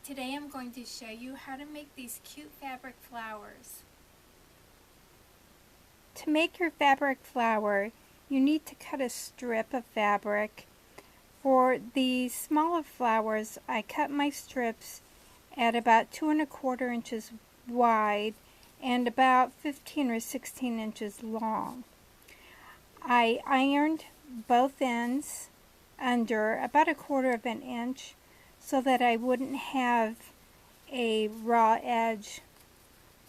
Today I'm going to show you how to make these cute fabric flowers. To make your fabric flower, you need to cut a strip of fabric. For the smaller flowers, I cut my strips at about 2 1/4 inches wide and about 15 or 16 inches long. I ironed both ends under about 1/4 of an inch so that I wouldn't have a raw edge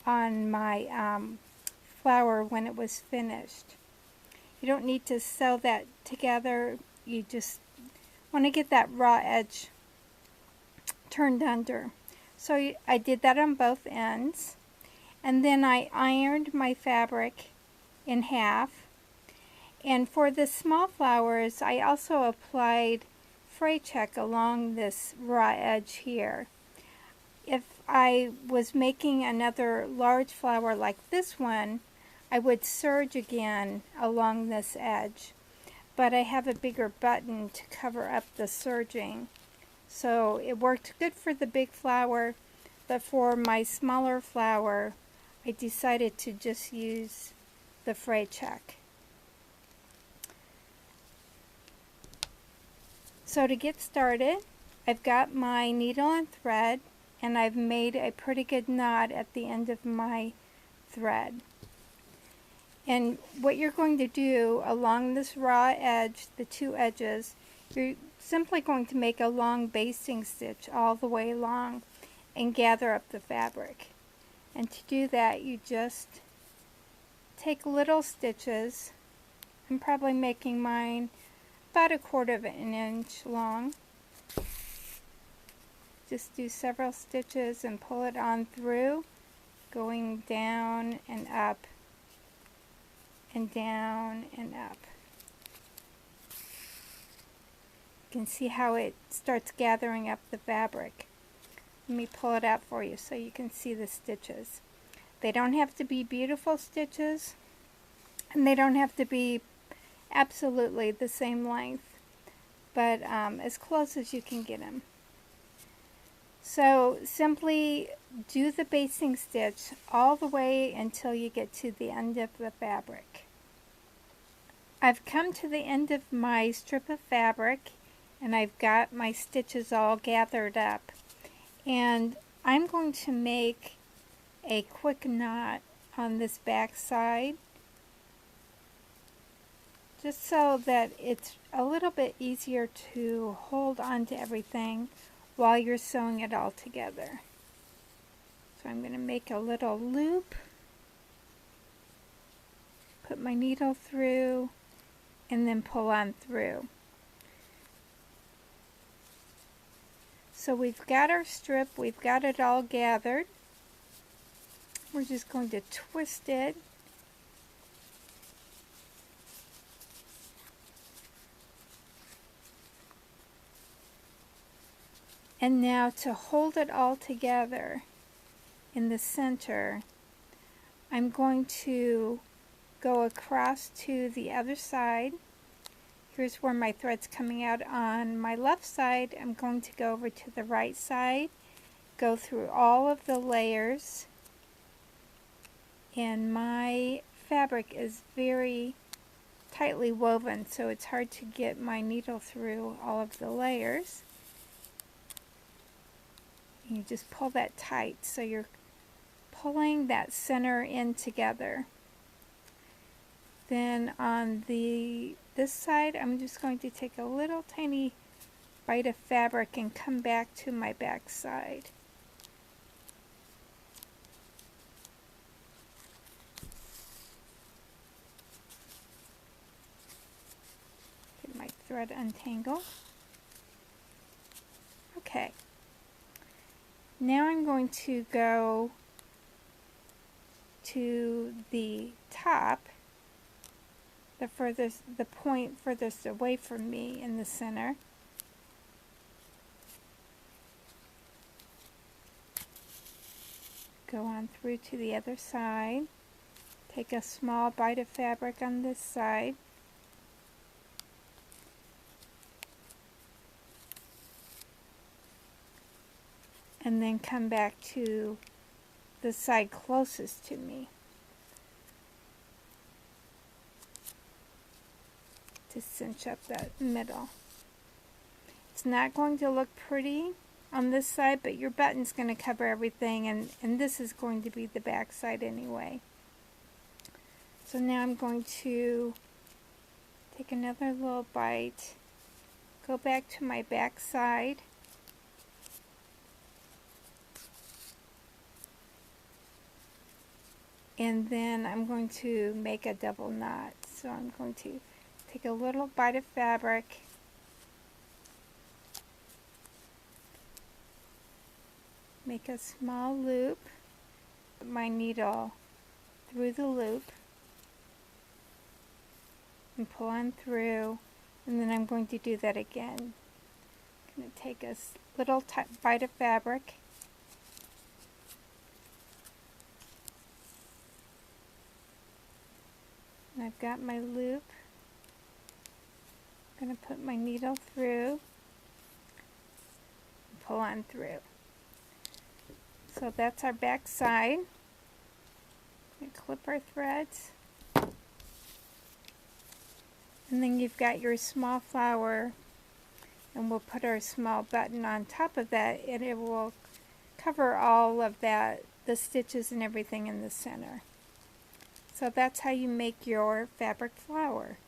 on my flower when it was finished. You don't need to sew that together, you just want to get that raw edge turned under. So I did that on both ends, and then I ironed my fabric in half. And for the small flowers, I also applied fray check along this raw edge here. If I was making another large flower like this one, I would serge again along this edge. But I have a bigger button to cover up the serging. So it worked good for the big flower, but for my smaller flower, I decided to just use the fray check. So to get started, I've got my needle and thread, and I've made a pretty good knot at the end of my thread. And what you're going to do along this raw edge, the two edges, you're simply going to make a long basting stitch all the way along and gather up the fabric. And to do that, you just take little stitches. I'm probably making mine about 1/4 of an inch long. Just do several stitches and pull it on through, going down and up and down and up. You can see how it starts gathering up the fabric. Let me pull it out for you so you can see the stitches. They don't have to be beautiful stitches, and they don't have to be absolutely the same length, but as close as you can get them. So simply do the basting stitch all the way until you get to the end of the fabric. I've come to the end of my strip of fabric, and I've got my stitches all gathered up, and I'm going to make a quick knot on this back side, just so that it's a little bit easier to hold on to everything while you're sewing it all together. So I'm going to make a little loop, put my needle through, and then pull on through. So we've got our strip, we've got it all gathered. We're just going to twist it. And now to hold it all together in the center, I'm going to go across to the other side. Here's where my thread's coming out on my left side. I'm going to go over to the right side, go through all of the layers, and my fabric is very tightly woven, so it's hard to get my needle through all of the layers. You just pull that tight, so you're pulling that center in together. Then on this side, I'm just going to take a little tiny bite of fabric and come back to my back side. Get my thread untangled. Okay. Now I'm going to go to the top, the point furthest away from me in the center. Go on through to the other side. Take a small bite of fabric on this side. and then come back to the side closest to me to cinch up that middle. It's not going to look pretty on this side, but your button's going to cover everything, and this is going to be the back side anyway. So now I'm going to take another little bite, go back to my back side, and then I'm going to make a double knot. So I'm going to take a little bite of fabric, make a small loop, put my needle through the loop, and pull on through, and then I'm going to do that again. I'm going to take a little bite of fabric, and I've got my loop. I'm going to put my needle through, and pull on through. So that's our back side. Clip our threads. And then you've got your small flower, and we'll put our small button on top of that, and it will cover all of that, the stitches and everything in the center. So that's how you make your fabric flower.